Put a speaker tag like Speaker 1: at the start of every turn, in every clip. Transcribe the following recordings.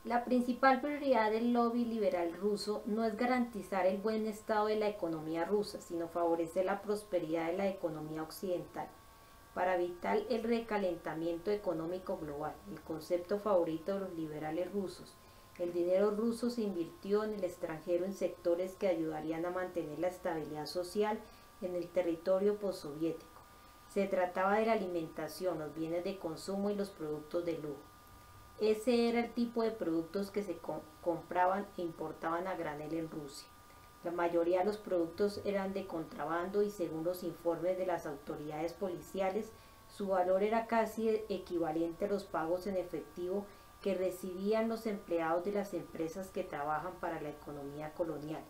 Speaker 1: La principal prioridad del lobby liberal ruso no es garantizar el buen estado de la economía rusa, sino favorecer la prosperidad de la economía occidental. Para evitar el recalentamiento económico global, el concepto favorito de los liberales rusos, el dinero ruso se invirtió en el extranjero en sectores que ayudarían a mantener la estabilidad social en el territorio postsoviético. Se trataba de la alimentación, los bienes de consumo y los productos de lujo. Ese era el tipo de productos que se compraban e importaban a granel en Rusia. La mayoría de los productos eran de contrabando y según los informes de las autoridades policiales, su valor era casi equivalente a los pagos en efectivo que recibían los empleados de las empresas que trabajan para la economía colonial.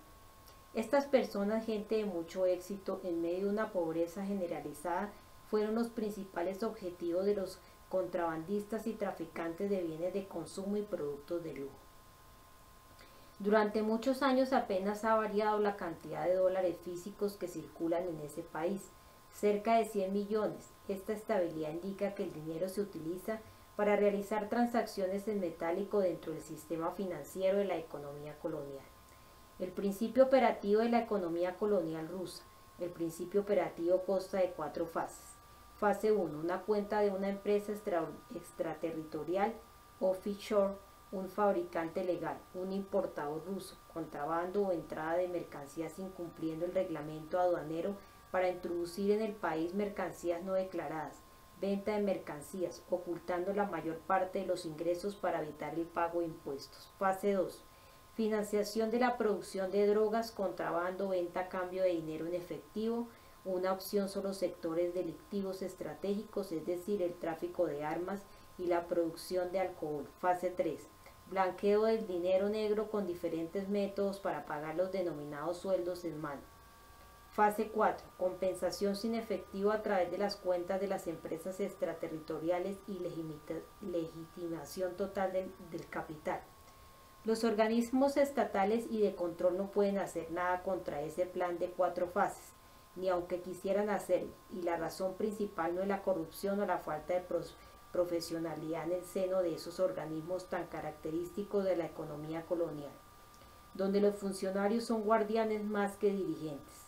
Speaker 1: Estas personas, gente de mucho éxito en medio de una pobreza generalizada, fueron los principales objetivos de los contrabandistas y traficantes de bienes de consumo y productos de lujo. Durante muchos años apenas ha variado la cantidad de dólares físicos que circulan en ese país, cerca de 100 millones. Esta estabilidad indica que el dinero se utiliza para realizar transacciones en metálico dentro del sistema financiero de la economía colonial. El principio operativo de la economía colonial rusa. El principio operativo consta de 4 fases. Fase 1. Una cuenta de una empresa extraterritorial offshore, un fabricante legal, un importador ruso, contrabando o entrada de mercancías incumpliendo el reglamento aduanero para introducir en el país mercancías no declaradas, venta de mercancías, ocultando la mayor parte de los ingresos para evitar el pago de impuestos. Fase 2. Financiación de la producción de drogas, contrabando, venta a cambio de dinero en efectivo. Una opción son los sectores delictivos estratégicos, es decir, el tráfico de armas y la producción de alcohol. Fase 3. Blanqueo del dinero negro con diferentes métodos para pagar los denominados sueldos en mano. Fase 4. Compensación sin efectivo a través de las cuentas de las empresas extraterritoriales y legitimación total del capital. Los organismos estatales y de control no pueden hacer nada contra ese plan de 4 fases, ni aunque quisieran hacerlo, y la razón principal no es la corrupción o la falta de profesionalidad en el seno de esos organismos tan característicos de la economía colonial, donde los funcionarios son guardianes más que dirigentes.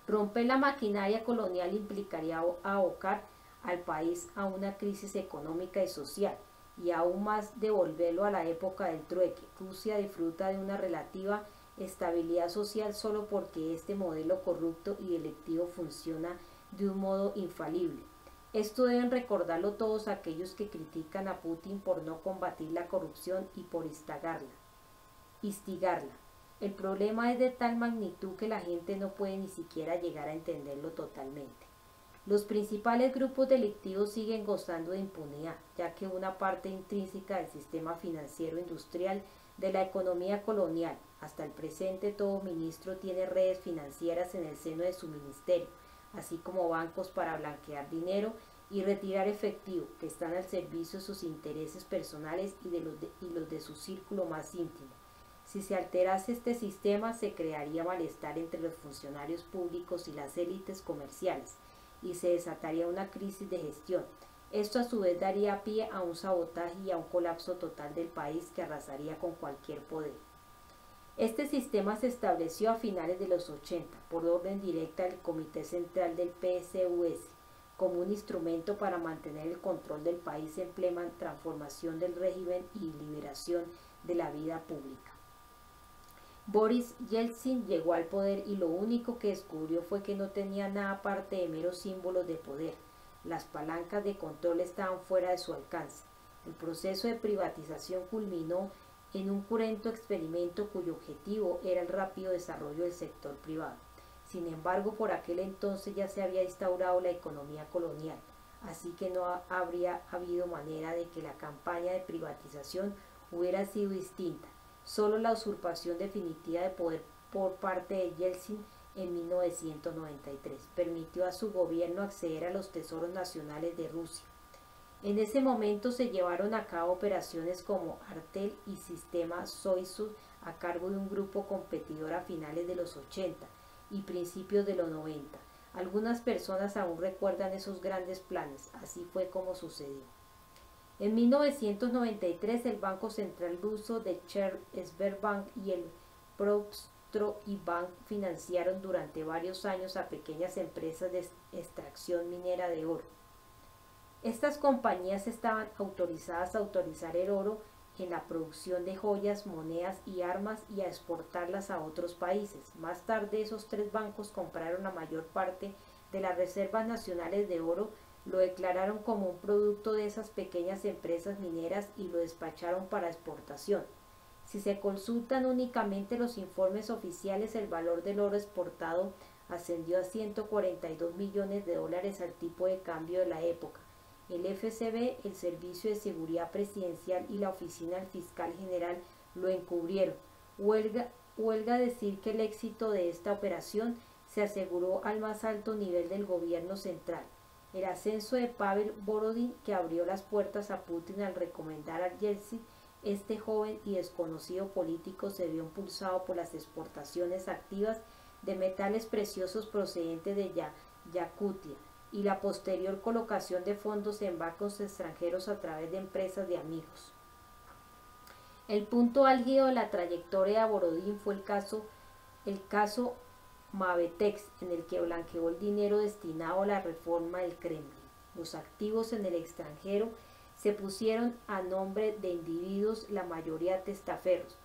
Speaker 1: Romper la maquinaria colonial implicaría abocar al país a una crisis económica y social, y aún más devolverlo a la época del trueque. Rusia disfruta de una relativa estabilidad social solo porque este modelo corrupto y delictivo funciona de un modo infalible. Esto deben recordarlo todos aquellos que critican a Putin por no combatir la corrupción y por instigarla. El problema es de tal magnitud que la gente no puede ni siquiera llegar a entenderlo totalmente. Los principales grupos delictivos siguen gozando de impunidad, ya que una parte intrínseca del sistema financiero industrial de la economía colonial. Hasta el presente todo ministro tiene redes financieras en el seno de su ministerio, así como bancos para blanquear dinero y retirar efectivo, que están al servicio de sus intereses personales y los de su círculo más íntimo. Si se alterase este sistema, se crearía malestar entre los funcionarios públicos y las élites comerciales, y se desataría una crisis de gestión. Esto a su vez daría pie a un sabotaje y a un colapso total del país que arrasaría con cualquier poder. Este sistema se estableció a finales de los 80 por orden directa del Comité Central del PSUS como un instrumento para mantener el control del país en plena transformación del régimen y liberación de la vida pública. Boris Yeltsin llegó al poder y lo único que descubrió fue que no tenía nada aparte de meros símbolos de poder. Las palancas de control estaban fuera de su alcance. El proceso de privatización culminó en un cruento experimento cuyo objetivo era el rápido desarrollo del sector privado. Sin embargo, por aquel entonces ya se había instaurado la economía colonial, así que no habría habido manera de que la campaña de privatización hubiera sido distinta. Solo la usurpación definitiva de poder por parte de Yeltsin en 1993 permitió a su gobierno acceder a los tesoros nacionales de Rusia. En ese momento se llevaron a cabo operaciones como Artel y Sistema Soyuz a cargo de un grupo competidor a finales de los 80 y principios de los 90. Algunas personas aún recuerdan esos grandes planes, así fue como sucedió. En 1993 el Banco Central Ruso de Sberbank y el Prostro Bank financiaron durante varios años a pequeñas empresas de extracción minera de oro. Estas compañías estaban autorizadas a utilizar el oro en la producción de joyas, monedas y armas y a exportarlas a otros países. Más tarde esos tres bancos compraron la mayor parte de las reservas nacionales de oro, lo declararon como un producto de esas pequeñas empresas mineras y lo despacharon para exportación. Si se consultan únicamente los informes oficiales, el valor del oro exportado ascendió a 142 millones de dólares al tipo de cambio de la época. El FSB, el Servicio de Seguridad Presidencial y la Oficina del Fiscal General lo encubrieron. Huelga decir que el éxito de esta operación se aseguró al más alto nivel del gobierno central. El ascenso de Pavel Borodin, que abrió las puertas a Putin al recomendar a Yeltsin, este joven y desconocido político se vio impulsado por las exportaciones activas de metales preciosos procedentes de Yakutia y la posterior colocación de fondos en bancos extranjeros a través de empresas de amigos. El punto álgido de la trayectoria de Borodin fue el caso Mavetex, en el que blanqueó el dinero destinado a la reforma del Kremlin. Los activos en el extranjero se pusieron a nombre de individuos, la mayoría testaferros.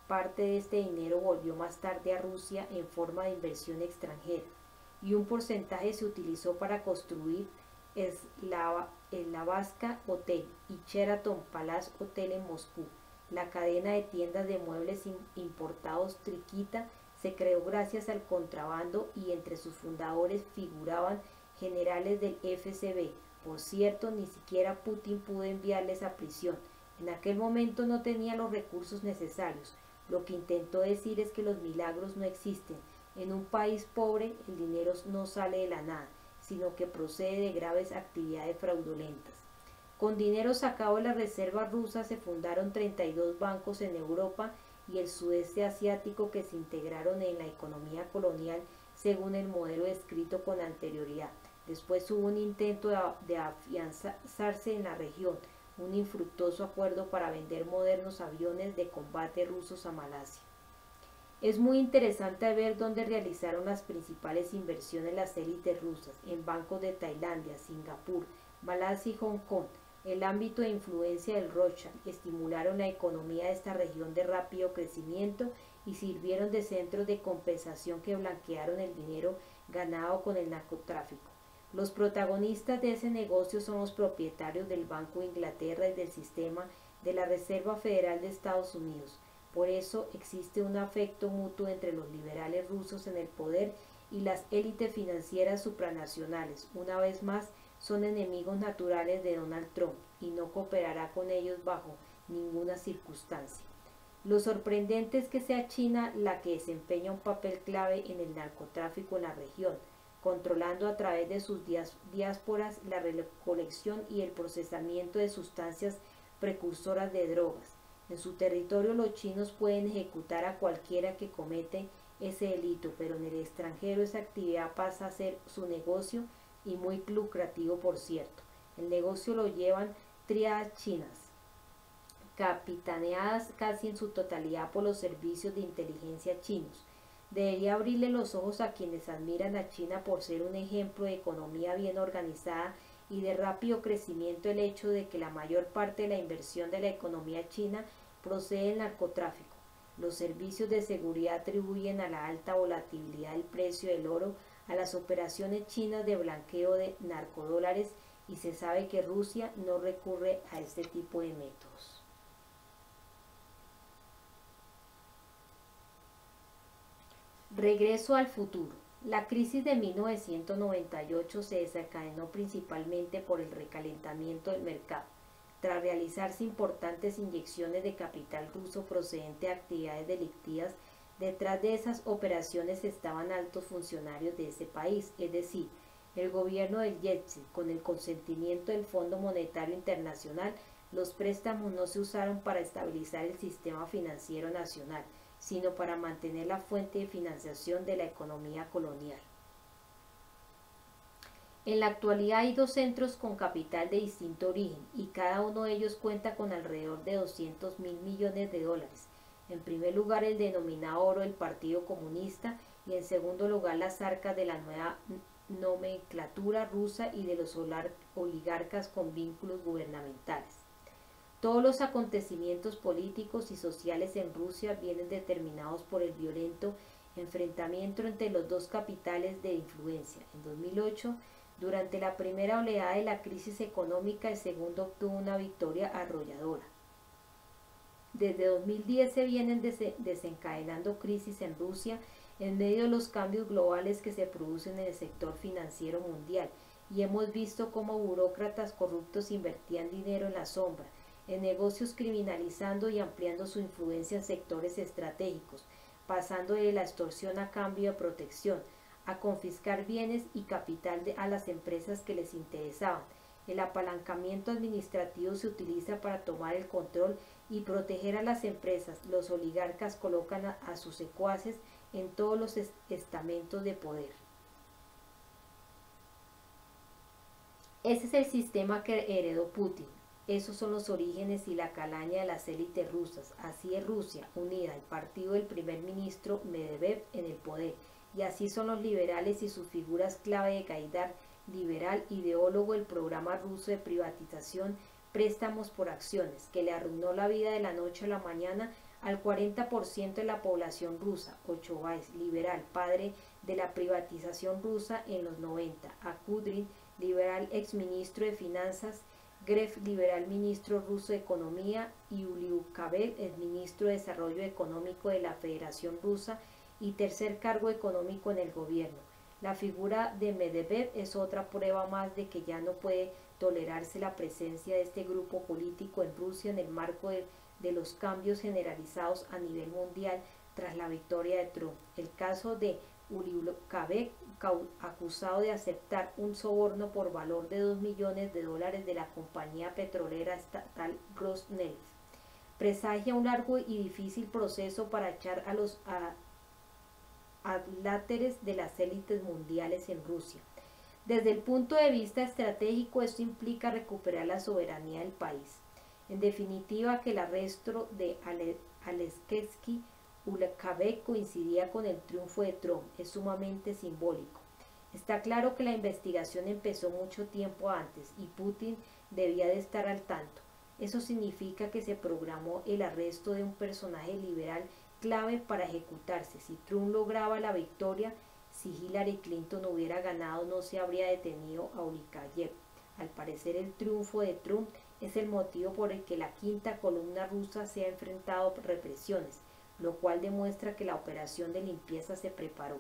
Speaker 1: Parte de este dinero volvió más tarde a Rusia en forma de inversión extranjera, y un porcentaje se utilizó para construir el Slavaska Hotel y Sheraton Palace Hotel en Moscú. La cadena de tiendas de muebles importados Trikita se creó gracias al contrabando y entre sus fundadores figuraban generales del FSB. Por cierto, ni siquiera Putin pudo enviarles a prisión. En aquel momento no tenía los recursos necesarios. Lo que intentó decir es que los milagros no existen. En un país pobre, el dinero no sale de la nada, sino que procede de graves actividades fraudulentas. Con dinero sacado de las reservas rusas se fundaron 32 bancos en Europa y el sudeste asiático que se integraron en la economía colonial según el modelo descrito con anterioridad. Después hubo un intento de afianzarse en la región, un infructuoso acuerdo para vender modernos aviones de combate rusos a Malasia. Es muy interesante ver dónde realizaron las principales inversiones las élites rusas, en bancos de Tailandia, Singapur, Malasia y Hong Kong. El ámbito de influencia del Rothschild estimularon la economía de esta región de rápido crecimiento y sirvieron de centros de compensación que blanquearon el dinero ganado con el narcotráfico. Los protagonistas de ese negocio son los propietarios del Banco de Inglaterra y del sistema de la Reserva Federal de Estados Unidos. Por eso existe un afecto mutuo entre los liberales rusos en el poder y las élites financieras supranacionales. Una vez más, son enemigos naturales de Donald Trump y no cooperará con ellos bajo ninguna circunstancia. Lo sorprendente es que sea China la que desempeña un papel clave en el narcotráfico en la región, controlando a través de sus diásporas la recolección y el procesamiento de sustancias precursoras de drogas. En su territorio los chinos pueden ejecutar a cualquiera que comete ese delito, pero en el extranjero esa actividad pasa a ser su negocio y muy lucrativo, por cierto. El negocio lo llevan tríadas chinas, capitaneadas casi en su totalidad por los servicios de inteligencia chinos. Debería abrirle los ojos a quienes admiran a China por ser un ejemplo de economía bien organizada y de rápido crecimiento el hecho de que la mayor parte de la inversión de la economía china procede del narcotráfico. Los servicios de seguridad atribuyen a la alta volatilidad del precio del oro a las operaciones chinas de blanqueo de narcodólares y se sabe que Rusia no recurre a este tipo de métodos. Regreso al futuro. La crisis de 1998 se desencadenó principalmente por el recalentamiento del mercado, tras realizarse importantes inyecciones de capital ruso procedente de actividades delictivas. Detrás de esas operaciones estaban altos funcionarios de ese país, es decir, el gobierno del Yeltsin. Con el consentimiento del Fondo Monetario Internacional, los préstamos no se usaron para estabilizar el sistema financiero nacional, sino para mantener la fuente de financiación de la economía colonial. En la actualidad hay dos centros con capital de distinto origen y cada uno de ellos cuenta con alrededor de 200.000 millones de dólares. En primer lugar el denominado oro del Partido Comunista y en segundo lugar las arcas de la nueva nomenclatura rusa y de los oligarcas con vínculos gubernamentales. Todos los acontecimientos políticos y sociales en Rusia vienen determinados por el violento enfrentamiento entre los dos capitales de influencia. En 2008, durante la primera oleada de la crisis económica, el segundo obtuvo una victoria arrolladora. Desde 2010 se vienen desencadenando crisis en Rusia en medio de los cambios globales que se producen en el sector financiero mundial y hemos visto cómo burócratas corruptos invertían dinero en la sombra, en negocios criminalizando y ampliando su influencia en sectores estratégicos, pasando de la extorsión a cambio de protección, a confiscar bienes y capital a las empresas que les interesaban. El apalancamiento administrativo se utiliza para tomar el control y proteger a las empresas. Los oligarcas colocan a sus secuaces en todos los estamentos de poder. Ese es el sistema que heredó Putin. Esos son los orígenes y la calaña de las élites rusas. Así es Rusia, unida, el partido del primer ministro Medvedev en el poder. Y así son los liberales y sus figuras clave de Gaidar, liberal, ideólogo del programa ruso de privatización, préstamos por acciones, que le arruinó la vida de la noche a la mañana al 40% de la población rusa. Ochovais, liberal, padre de la privatización rusa en los 90. A Kudrin, liberal exministro de Finanzas, Gref, liberal ministro ruso de Economía, y Uliukabel, el ministro de Desarrollo Económico de la Federación Rusa y tercer cargo económico en el gobierno. La figura de Medvedev es otra prueba más de que ya no puede tolerarse la presencia de este grupo político en Rusia en el marco de los cambios generalizados a nivel mundial tras la victoria de Trump. El caso de Uliukabel, acusado de aceptar un soborno por valor de 2 millones de dólares de la compañía petrolera estatal Rosneft, presagia un largo y difícil proceso para echar a los adláteres de las élites mundiales en Rusia. Desde el punto de vista estratégico, esto implica recuperar la soberanía del país. En definitiva, que el arresto de Alexei Uliukabel coincidía con el triunfo de Trump es sumamente simbólico. Está claro que la investigación empezó mucho tiempo antes y Putin debía de estar al tanto. Eso significa que se programó el arresto de un personaje liberal clave para ejecutarse. Si Trump lograba la victoria, si Hillary Clinton hubiera ganado, no se habría detenido a Uliukabel. Al parecer, el triunfo de Trump es el motivo por el que la quinta columna rusa se ha enfrentado a represiones, lo cual demuestra que la operación de limpieza se preparó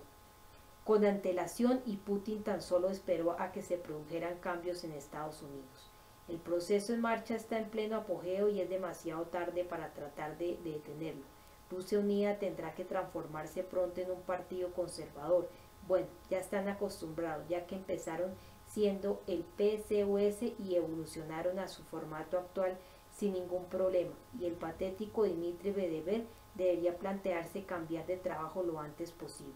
Speaker 1: con antelación y Putin tan solo esperó a que se produjeran cambios en Estados Unidos. El proceso en marcha está en pleno apogeo y es demasiado tarde para tratar de detenerlo. Rusia Unida tendrá que transformarse pronto en un partido conservador. Bueno, ya están acostumbrados, ya que empezaron siendo el PCOS y evolucionaron a su formato actual sin ningún problema, y el patético Dmitry Medvedev debería plantearse cambiar de trabajo lo antes posible.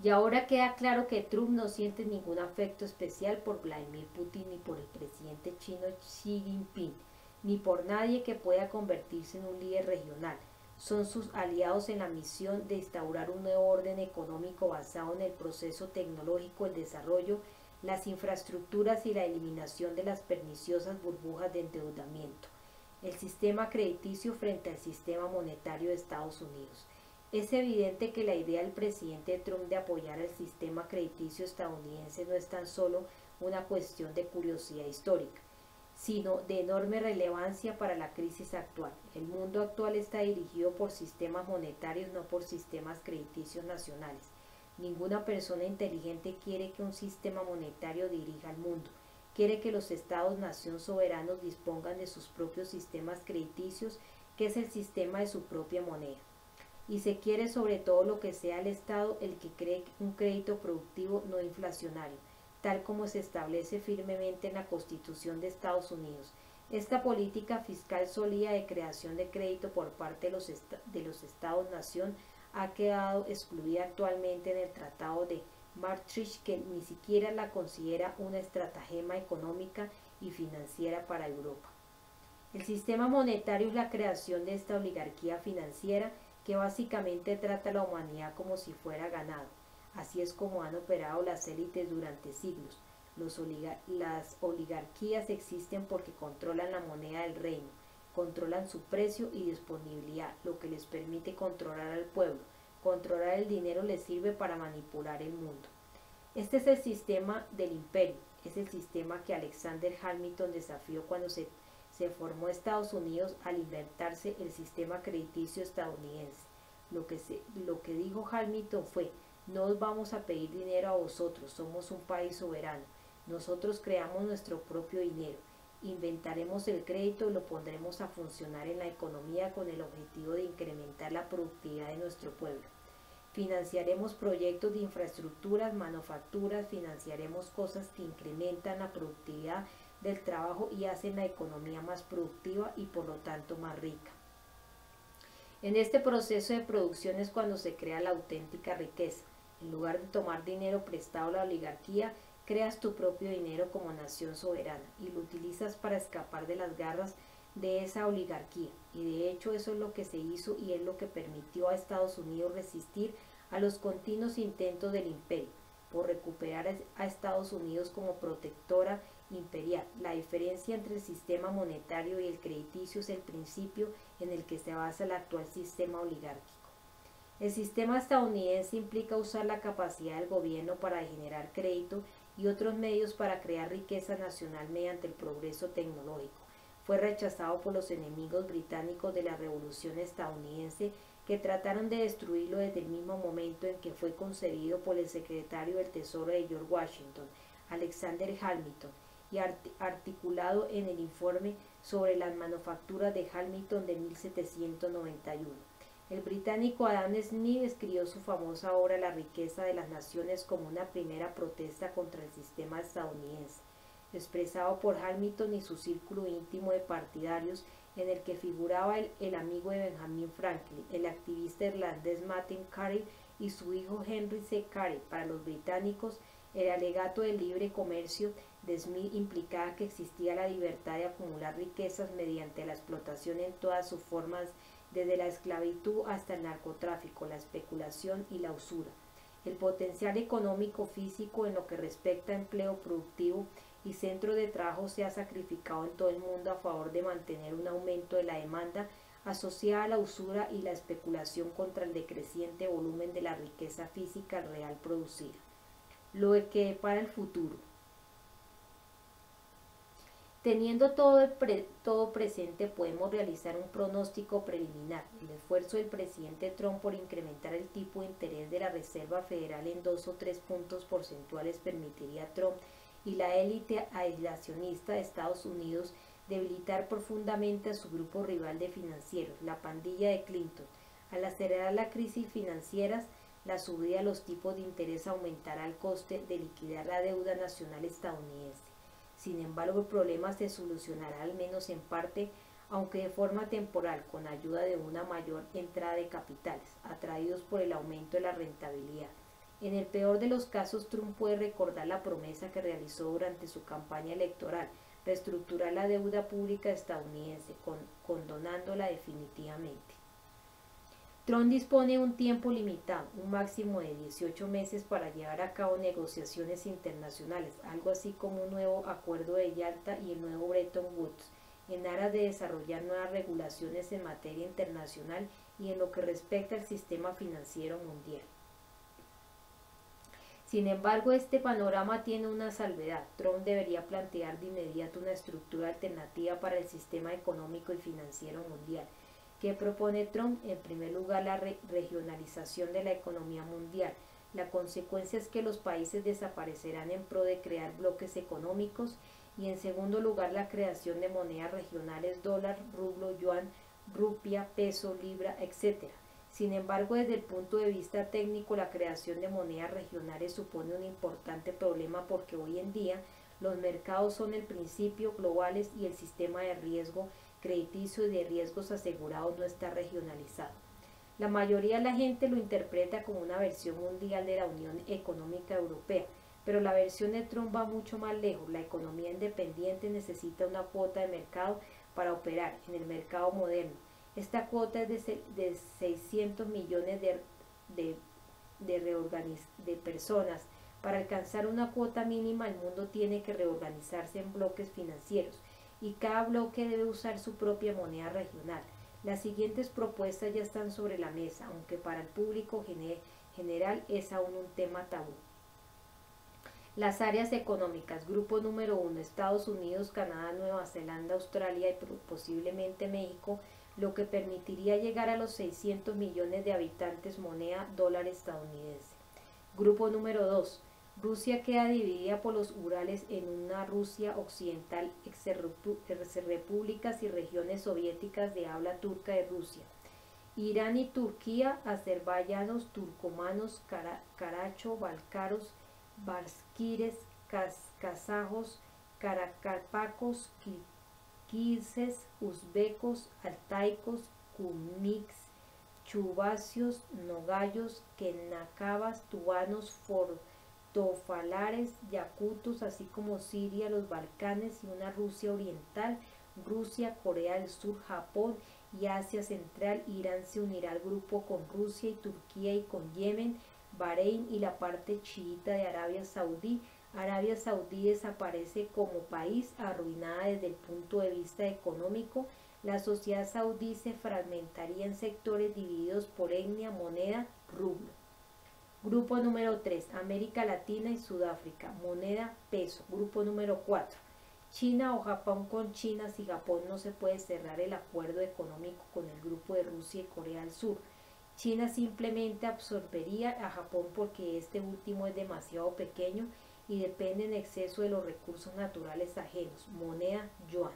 Speaker 1: Y ahora queda claro que Trump no siente ningún afecto especial por Vladimir Putin ni por el presidente chino Xi Jinping, ni por nadie que pueda convertirse en un líder regional. Son sus aliados en la misión de instaurar un nuevo orden económico basado en el proceso tecnológico, el desarrollo, las infraestructuras y la eliminación de las perniciosas burbujas de endeudamiento. El sistema crediticio frente al sistema monetario de Estados Unidos. Es evidente que la idea del presidente Trump de apoyar el sistema crediticio estadounidense no es tan solo una cuestión de curiosidad histórica, sino de enorme relevancia para la crisis actual. El mundo actual está dirigido por sistemas monetarios, no por sistemas crediticios nacionales. Ninguna persona inteligente quiere que un sistema monetario dirija al mundo. Quiere que los estados-nación soberanos dispongan de sus propios sistemas crediticios, que es el sistema de su propia moneda. Y se quiere sobre todo lo que sea el Estado el que cree un crédito productivo no inflacionario, tal como se establece firmemente en la Constitución de Estados Unidos. Esta política fiscal sólida de creación de crédito por parte de los Estados-nación ha quedado excluida actualmente en el Tratado de Maastricht, que ni siquiera la considera una estratagema económica y financiera para Europa. El sistema monetario es la creación de esta oligarquía financiera que básicamente trata a la humanidad como si fuera ganado. Así es como han operado las élites durante siglos. Las oligarquías existen porque controlan la moneda del reino, controlan su precio y disponibilidad, lo que les permite controlar al pueblo. Controlar el dinero les sirve para manipular el mundo. Este es el sistema del imperio, es el sistema que Alexander Hamilton desafió cuando se formó Estados Unidos al inventarse el sistema crediticio estadounidense. Lo que dijo Hamilton fue: no os vamos a pedir dinero a vosotros, somos un país soberano. Nosotros creamos nuestro propio dinero, inventaremos el crédito y lo pondremos a funcionar en la economía con el objetivo de incrementar la productividad de nuestro pueblo. Financiaremos proyectos de infraestructuras, manufacturas, financiaremos cosas que incrementan la productividad del trabajo y hacen la economía más productiva y por lo tanto más rica. En este proceso de producción es cuando se crea la auténtica riqueza. En lugar de tomar dinero prestado a la oligarquía, creas tu propio dinero como nación soberana y lo utilizas para escapar de las garras de esa oligarquía. Y de hecho eso es lo que se hizo y es lo que permitió a Estados Unidos resistir a los continuos intentos del imperio por recuperar a Estados Unidos como protectora imperial. La diferencia entre el sistema monetario y el crediticio es el principio en el que se basa el actual sistema oligárquico. El sistema estadounidense implica usar la capacidad del gobierno para generar crédito y otros medios para crear riqueza nacional mediante el progreso tecnológico. Fue rechazado por los enemigos británicos de la Revolución estadounidense, que trataron de destruirlo desde el mismo momento en que fue concebido por el secretario del Tesoro de George Washington, Alexander Hamilton, y articulado en el informe sobre las manufacturas de Hamilton de 1791. El británico Adam Smith escribió su famosa obra La riqueza de las naciones como una primera protesta contra el sistema estadounidense, expresado por Hamilton y su círculo íntimo de partidarios, en el que figuraba el amigo de Benjamin Franklin, el activista irlandés Martin Carey y su hijo Henry C. Carey. Para los británicos, el alegato del libre comercio de Smith implicaba que existía la libertad de acumular riquezas mediante la explotación en todas sus formas, desde la esclavitud hasta el narcotráfico, la especulación y la usura. El potencial económico físico en lo que respecta a empleo productivo y centro de trabajo se ha sacrificado en todo el mundo a favor de mantener un aumento de la demanda asociada a la usura y la especulación contra el decreciente volumen de la riqueza física real producida. Lo que depara el futuro. Teniendo todo presente, podemos realizar un pronóstico preliminar. El esfuerzo del presidente Trump por incrementar el tipo de interés de la Reserva Federal en 2 o 3 puntos porcentuales permitiría a Trump y la élite aislacionista de Estados Unidos debilitar profundamente a su grupo rival de financieros, la pandilla de Clinton. Al acelerar la crisis financiera, la subida de los tipos de interés aumentará el coste de liquidar la deuda nacional estadounidense. Sin embargo, el problema se solucionará al menos en parte, aunque de forma temporal, con ayuda de una mayor entrada de capitales, atraídos por el aumento de la rentabilidad. En el peor de los casos, Trump puede recordar la promesa que realizó durante su campaña electoral: reestructurar la deuda pública estadounidense, condonándola definitivamente. Trump dispone de un tiempo limitado, un máximo de 18 meses, para llevar a cabo negociaciones internacionales, algo así como un nuevo acuerdo de Yalta y el nuevo Bretton Woods, en aras de desarrollar nuevas regulaciones en materia internacional y en lo que respecta al sistema financiero mundial. Sin embargo, este panorama tiene una salvedad. Trump debería plantear de inmediato una estructura alternativa para el sistema económico y financiero mundial. ¿Qué propone Trump? En primer lugar, la regionalización de la economía mundial. La consecuencia es que los países desaparecerán en pro de crear bloques económicos, y en segundo lugar, la creación de monedas regionales: dólar, rublo, yuan, rupia, peso, libra, etc. Sin embargo, desde el punto de vista técnico, la creación de monedas regionales supone un importante problema, porque hoy en día los mercados son el principio globales y el sistema de riesgo crediticio y de riesgos asegurados no está regionalizado. La mayoría de la gente lo interpreta como una versión mundial de la Unión Económica Europea, pero la versión de Trump va mucho más lejos. La economía independiente necesita una cuota de mercado para operar en el mercado moderno. Esta cuota es de 600 millones de personas. Para alcanzar una cuota mínima, el mundo tiene que reorganizarse en bloques financieros y cada bloque debe usar su propia moneda regional. Las siguientes propuestas ya están sobre la mesa, aunque para el público general es aún un tema tabú. Las áreas económicas. Grupo número 1, Estados Unidos, Canadá, Nueva Zelanda, Australia y posiblemente México, lo que permitiría llegar a los 600 millones de habitantes, moneda dólar estadounidense. Grupo número 2, Rusia queda dividida por los Urales en una Rusia occidental, exrepúblicas y regiones soviéticas de habla turca de Rusia. Irán y Turquía, azerbaiyanos, turcomanos, caracho-balcaros, bashkires, kazajos, karakalpacos, kirguises, uzbecos, altaicos, kumix, chuvasios, nogayos, kenakavas, tubanos, tofalares, yakutos, así como Siria, los Balcanes y una Rusia oriental, Rusia, Corea del Sur, Japón y Asia Central. Irán se unirá al grupo con Rusia y Turquía y con Yemen, Bahrein y la parte chiita de Arabia Saudí. Arabia Saudí desaparece como país, arruinada desde el punto de vista económico. La sociedad saudí se fragmentaría en sectores divididos por etnia, moneda, rublo. Grupo número 3, América Latina y Sudáfrica, moneda, peso. Grupo número 4, China o Japón. Con China, si Japón no se puede cerrar el acuerdo económico con el grupo de Rusia y Corea del Sur. China simplemente absorbería a Japón porque este último es demasiado pequeño y depende en exceso de los recursos naturales ajenos, moneda, yuan.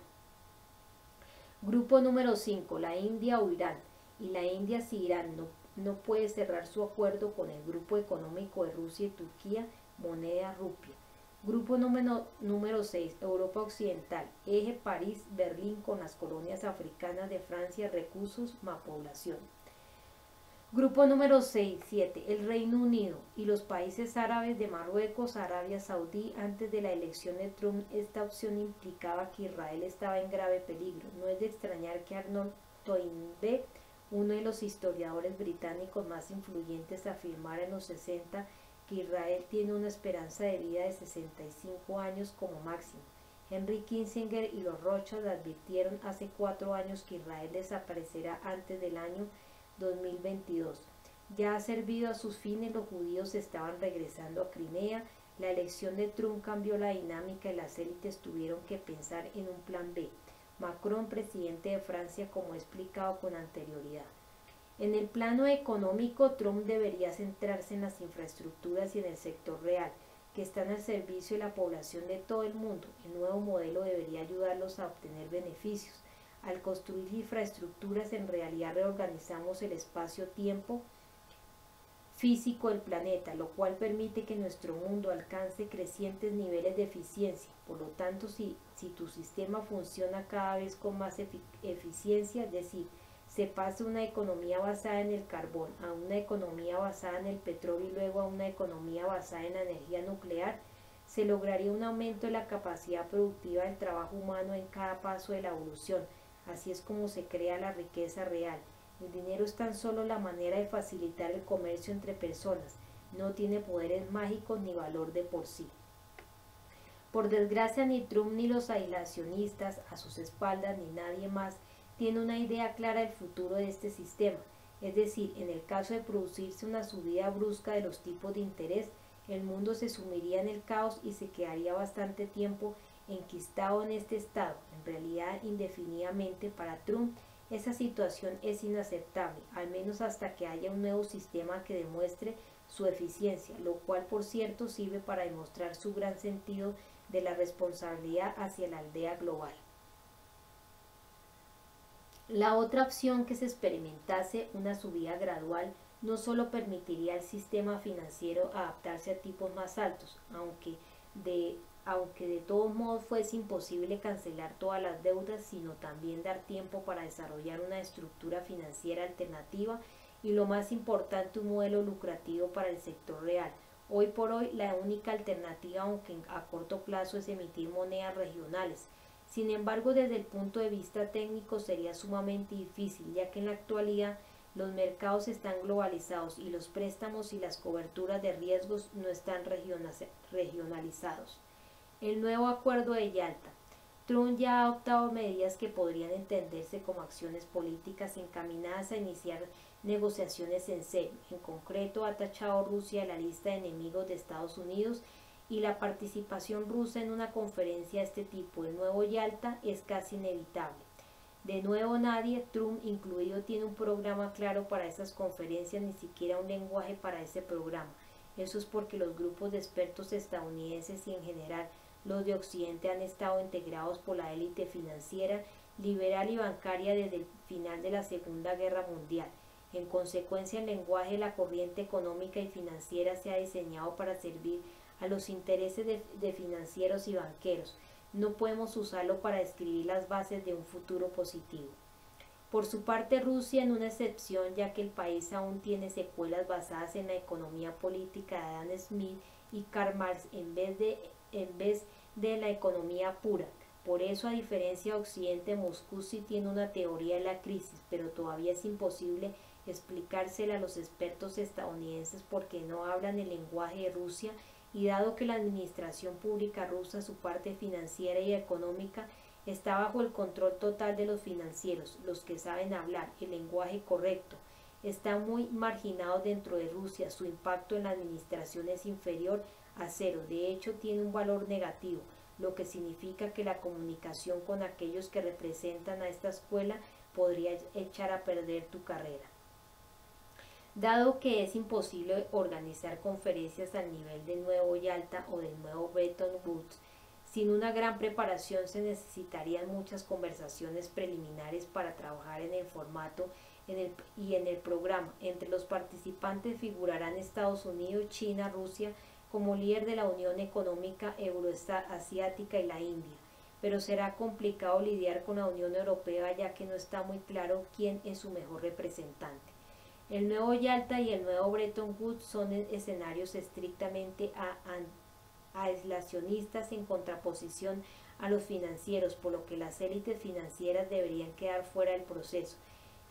Speaker 1: Grupo número 5, la India o Irán. Y la India, si Irán no puede cerrar su acuerdo con el grupo económico de Rusia y Turquía, moneda rupia. Grupo número 6, Europa Occidental, eje París-Berlín con las colonias africanas de Francia, recursos más población. Grupo número 7, el Reino Unido y los países árabes de Marruecos, Arabia Saudí. Antes de la elección de Trump, esta opción implicaba que Israel estaba en grave peligro. No es de extrañar que Arnold Toynbee, uno de los historiadores británicos más influyentes, afirmara en los 60 que Israel tiene una esperanza de vida de 65 años como máximo. Henry Kissinger y los Rothschild advirtieron hace 4 años que Israel desaparecerá antes del año 2022. Ya ha servido a sus fines, los judíos estaban regresando a Crimea. La elección de Trump cambió la dinámica y las élites tuvieron que pensar en un plan B. Macron, presidente de Francia, como he explicado con anterioridad. En el plano económico, Trump debería centrarse en las infraestructuras y en el sector real, que están al servicio de la población de todo el mundo. El nuevo modelo debería ayudarlos a obtener beneficios. Al construir infraestructuras, en realidad reorganizamos el espacio-tiempo físico del planeta, lo cual permite que nuestro mundo alcance crecientes niveles de eficiencia. Por lo tanto, si tu sistema funciona cada vez con más eficiencia, es decir, se pasa de una economía basada en el carbón a una economía basada en el petróleo y luego a una economía basada en la energía nuclear, se lograría un aumento de la capacidad productiva del trabajo humano en cada paso de la evolución. Así es como se crea la riqueza real. El dinero es tan solo la manera de facilitar el comercio entre personas. No tiene poderes mágicos ni valor de por sí. Por desgracia, ni Trump ni los aislacionistas a sus espaldas ni nadie más tiene una idea clara del futuro de este sistema. Es decir, en el caso de producirse una subida brusca de los tipos de interés, el mundo se sumiría en el caos y se quedaría bastante tiempo enquistado en este estado. En realidad, indefinidamente. Para Trump, esa situación es inaceptable, al menos hasta que haya un nuevo sistema que demuestre su eficiencia, lo cual, por cierto, sirve para demostrar su gran sentido de la responsabilidad hacia la aldea global. La otra opción, que se experimentase una subida gradual, no solo permitiría al sistema financiero adaptarse a tipos más altos, aunque de todos modos fuese imposible cancelar todas las deudas, sino también dar tiempo para desarrollar una estructura financiera alternativa y lo más importante, un modelo lucrativo para el sector real. Hoy por hoy la única alternativa, aunque a corto plazo, es emitir monedas regionales. Sin embargo, desde el punto de vista técnico sería sumamente difícil, ya que en la actualidad los mercados están globalizados y los préstamos y las coberturas de riesgos no están regionalizados. El nuevo acuerdo de Yalta. Trump ya ha adoptado medidas que podrían entenderse como acciones políticas encaminadas a iniciar negociaciones en serio. En concreto, ha tachado a Rusia de la lista de enemigos de Estados Unidos y la participación rusa en una conferencia de este tipo, el nuevo Yalta, es casi inevitable. De nuevo nadie, Trump incluido, tiene un programa claro para esas conferencias, ni siquiera un lenguaje para ese programa. Eso es porque los grupos de expertos estadounidenses y en general los de Occidente han estado integrados por la élite financiera, liberal y bancaria desde el final de la Segunda Guerra Mundial. En consecuencia, el lenguaje de la corriente económica y financiera se ha diseñado para servir a los intereses de financieros y banqueros. No podemos usarlo para describir las bases de un futuro positivo. Por su parte, Rusia es una excepción, ya que el país aún tiene secuelas basadas en la economía política de Adam Smith y Karl Marx en vez de la economía pura. Por eso, a diferencia de Occidente, Moscú sí tiene una teoría de la crisis, pero todavía es imposible explicársela a los expertos estadounidenses porque no hablan el lenguaje de Rusia, y dado que la administración pública rusa, su parte financiera y económica, está bajo el control total de los financieros, los que saben hablar el lenguaje correcto, está muy marginado dentro de Rusia. Su impacto en la administración es inferior a cero, de hecho tiene un valor negativo, lo que significa que la comunicación con aquellos que representan a esta escuela podría echar a perder tu carrera. Dado que es imposible organizar conferencias al nivel del nuevo Yalta o del nuevo Bretton Woods, sin una gran preparación se necesitarían muchas conversaciones preliminares para trabajar en el formato y en el programa. Entre los participantes figurarán Estados Unidos, China, Rusia como líder de la Unión Económica Euroasiática y la India. Pero será complicado lidiar con la Unión Europea, ya que no está muy claro quién es su mejor representante. El nuevo Yalta y el nuevo Bretton Woods son escenarios estrictamente aislacionistas en contraposición a los financieros, por lo que las élites financieras deberían quedar fuera del proceso.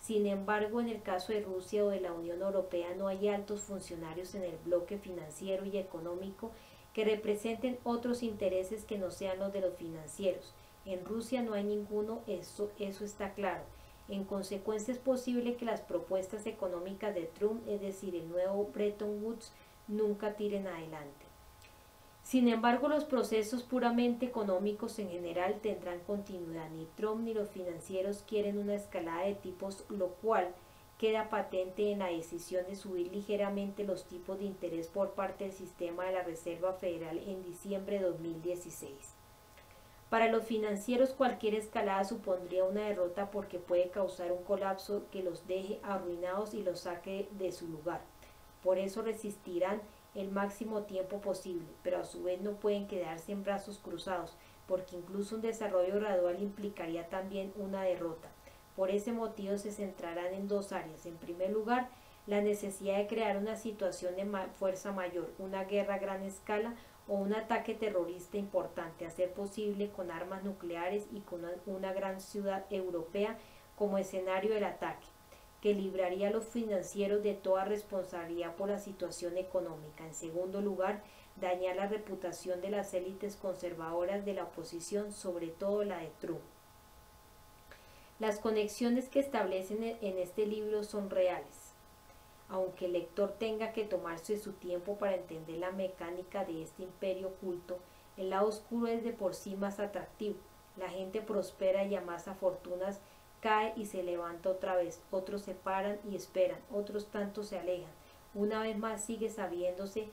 Speaker 1: Sin embargo, en el caso de Rusia o de la Unión Europea no hay altos funcionarios en el bloque financiero y económico que representen otros intereses que no sean los de los financieros. En Rusia no hay ninguno, eso está claro. En consecuencia, es posible que las propuestas económicas de Trump, es decir, el nuevo Bretton Woods, nunca tiren adelante. Sin embargo, los procesos puramente económicos en general tendrán continuidad. Ni Trump ni los financieros quieren una escalada de tipos, lo cual queda patente en la decisión de subir ligeramente los tipos de interés por parte del sistema de la Reserva Federal en diciembre de 2016. Para los financieros, cualquier escalada supondría una derrota porque puede causar un colapso que los deje arruinados y los saque de su lugar. Por eso resistirán el máximo tiempo posible, pero a su vez no pueden quedarse en brazos cruzados, porque incluso un desarrollo gradual implicaría también una derrota. Por ese motivo se centrarán en dos áreas. En primer lugar, la necesidad de crear una situación de fuerza mayor, una guerra a gran escala o un ataque terrorista importante, a ser posible con armas nucleares y con una gran ciudad europea como escenario del ataque, que libraría a los financieros de toda responsabilidad por la situación económica. En segundo lugar, dañar la reputación de las élites conservadoras de la oposición, sobre todo la de Trump. Las conexiones que establecen en este libro son reales, aunque el lector tenga que tomarse su tiempo para entender la mecánica de este imperio oculto. El lado oscuro es de por sí más atractivo. La gente prospera y amasa fortunas, cae y se levanta otra vez. Otros se paran y esperan, otros tanto se alejan. Una vez más sigue sabiéndose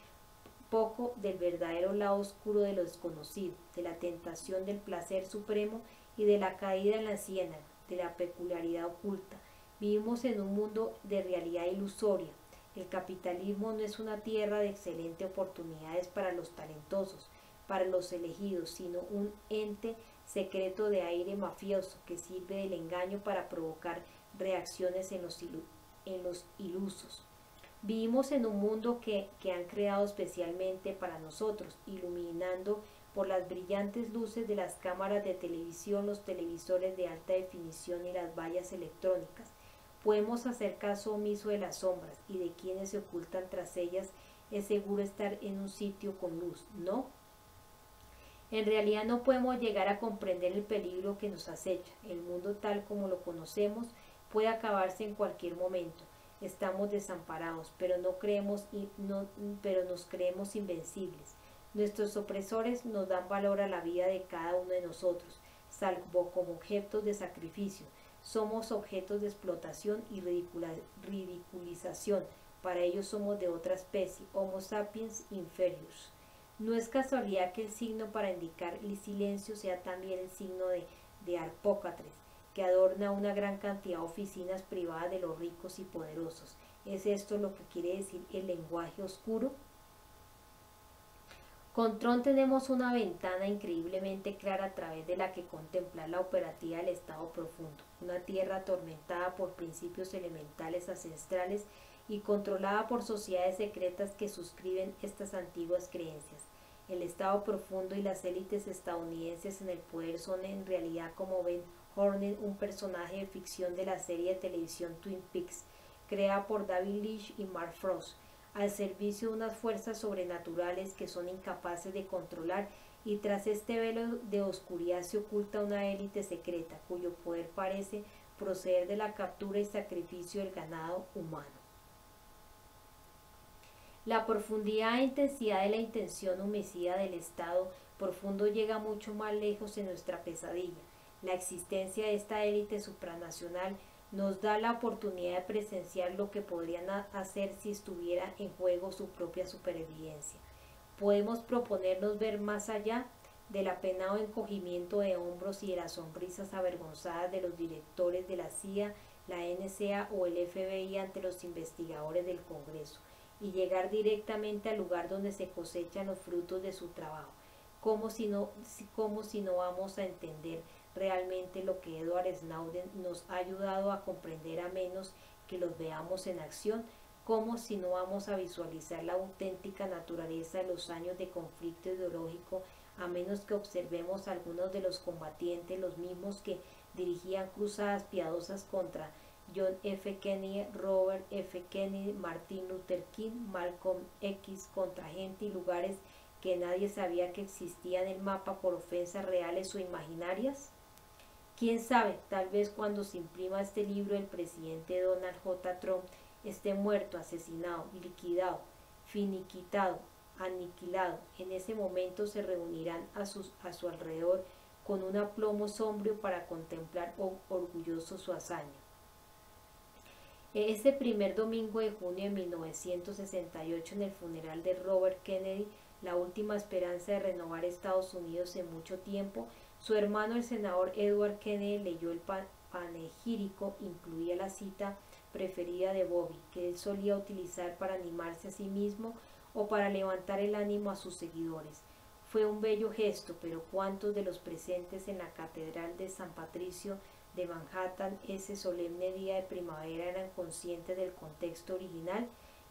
Speaker 1: poco del verdadero lado oscuro de lo desconocido, de la tentación del placer supremo y de la caída en la ciénaga, de la peculiaridad oculta. Vivimos en un mundo de realidad ilusoria. El capitalismo no es una tierra de excelentes oportunidades para los talentosos, para los elegidos, sino un ente secreto de aire mafioso que sirve del engaño para provocar reacciones en los en los ilusos. Vivimos en un mundo que han creado especialmente para nosotros, iluminando por las brillantes luces de las cámaras de televisión, los televisores de alta definición y las vallas electrónicas. Podemos hacer caso omiso de las sombras y de quienes se ocultan tras ellas. Es seguro estar en un sitio con luz, ¿no? En realidad no podemos llegar a comprender el peligro que nos acecha. El mundo tal como lo conocemos puede acabarse en cualquier momento. Estamos desamparados, pero nos creemos invencibles. Nuestros opresores nos dan valor a la vida de cada uno de nosotros, salvo como objetos de sacrificio. Somos objetos de explotación y ridiculización. Para ellos somos de otra especie, Homo sapiens inferius. No es casualidad que el signo para indicar el silencio sea también el signo de Harpócrates, que adorna una gran cantidad de oficinas privadas de los ricos y poderosos. ¿Es esto lo que quiere decir el lenguaje oscuro? Con Tron tenemos una ventana increíblemente clara a través de la que contemplar la operativa del estado profundo, una tierra atormentada por principios elementales ancestrales y controlada por sociedades secretas que suscriben estas antiguas creencias. El estado profundo y las élites estadounidenses en el poder son en realidad, como Ben Horner, un personaje de ficción de la serie de televisión Twin Peaks, creada por David Leitch y Mark Frost, al servicio de unas fuerzas sobrenaturales que son incapaces de controlar, y tras este velo de oscuridad se oculta una élite secreta, cuyo poder parece proceder de la captura y sacrificio del ganado humano. La profundidad e intensidad de la intención homicida del estado profundo llega mucho más lejos en nuestra pesadilla. La existencia de esta élite supranacional nos da la oportunidad de presenciar lo que podrían hacer si estuviera en juego su propia supervivencia. Podemos proponernos ver más allá del apenado encogimiento de hombros y de las sonrisas avergonzadas de los directores de la CIA, la NSA o el FBI ante los investigadores del Congreso, y llegar directamente al lugar donde se cosechan los frutos de su trabajo, como si no vamos a entender realmente lo que Edward Snowden nos ha ayudado a comprender a menos que los veamos en acción, como si no vamos a visualizar la auténtica naturaleza de los años de conflicto ideológico a menos que observemos a algunos de los combatientes, los mismos que dirigían cruzadas piadosas contra John F. Kennedy, Robert F. Kennedy, Martin Luther King, Malcolm X, contra gente y lugares que nadie sabía que existían en el mapa por ofensas reales o imaginarias. Quién sabe, tal vez cuando se imprima este libro el presidente Donald J. Trump esté muerto, asesinado, liquidado, finiquitado, aniquilado. En ese momento se reunirán a su alrededor con un aplomo sombrío para contemplar orgulloso su hazaña. Ese primer domingo de junio de 1968, en el funeral de Robert Kennedy, la última esperanza de renovar Estados Unidos en mucho tiempo, su hermano el senador Edward Kennedy leyó el panegírico. Incluía la cita preferida de Bobby, que él solía utilizar para animarse a sí mismo o para levantar el ánimo a sus seguidores. Fue un bello gesto, pero ¿cuántos de los presentes en la Catedral de San Patricio de Manhattan ese solemne día de primavera eran conscientes del contexto original?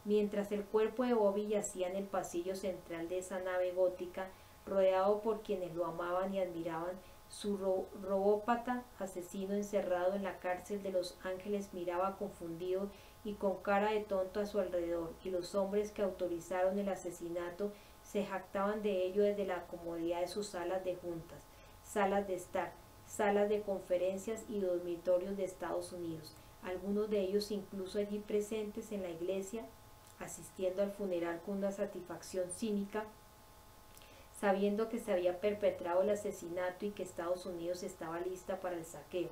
Speaker 1: Mientras el cuerpo de Bobby yacía en el pasillo central de esa nave gótica, rodeado por quienes lo amaban y admiraban, su robópata asesino encerrado en la cárcel de Los Ángeles miraba confundido y con cara de tonto a su alrededor, y los hombres que autorizaron el asesinato se jactaban de ello desde la comodidad de sus salas de juntas, salas de estar, salas de conferencias y dormitorios de Estados Unidos, algunos de ellos incluso allí presentes en la iglesia, asistiendo al funeral con una satisfacción cínica, sabiendo que se había perpetrado el asesinato y que Estados Unidos estaba lista para el saqueo.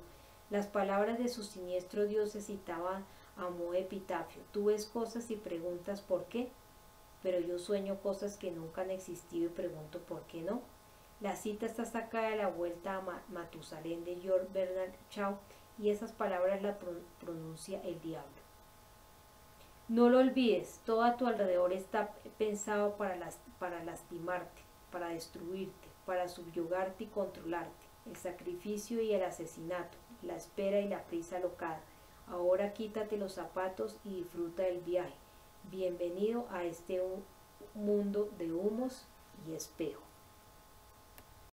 Speaker 1: Las palabras de su siniestro Dios se citaban a modo de epitafio: tú ves cosas y preguntas por qué, pero yo sueño cosas que nunca han existido y pregunto por qué no. La cita está sacada de La Vuelta a Matusalén de George Bernard Shaw, y esas palabras las pronuncia el diablo. No lo olvides, todo a tu alrededor está pensado para lastimarte, para destruirte, para subyugarte y controlarte. El sacrificio y el asesinato, la espera y la prisa alocada. Ahora quítate los zapatos y disfruta del viaje. Bienvenido a este mundo de humos y espejo.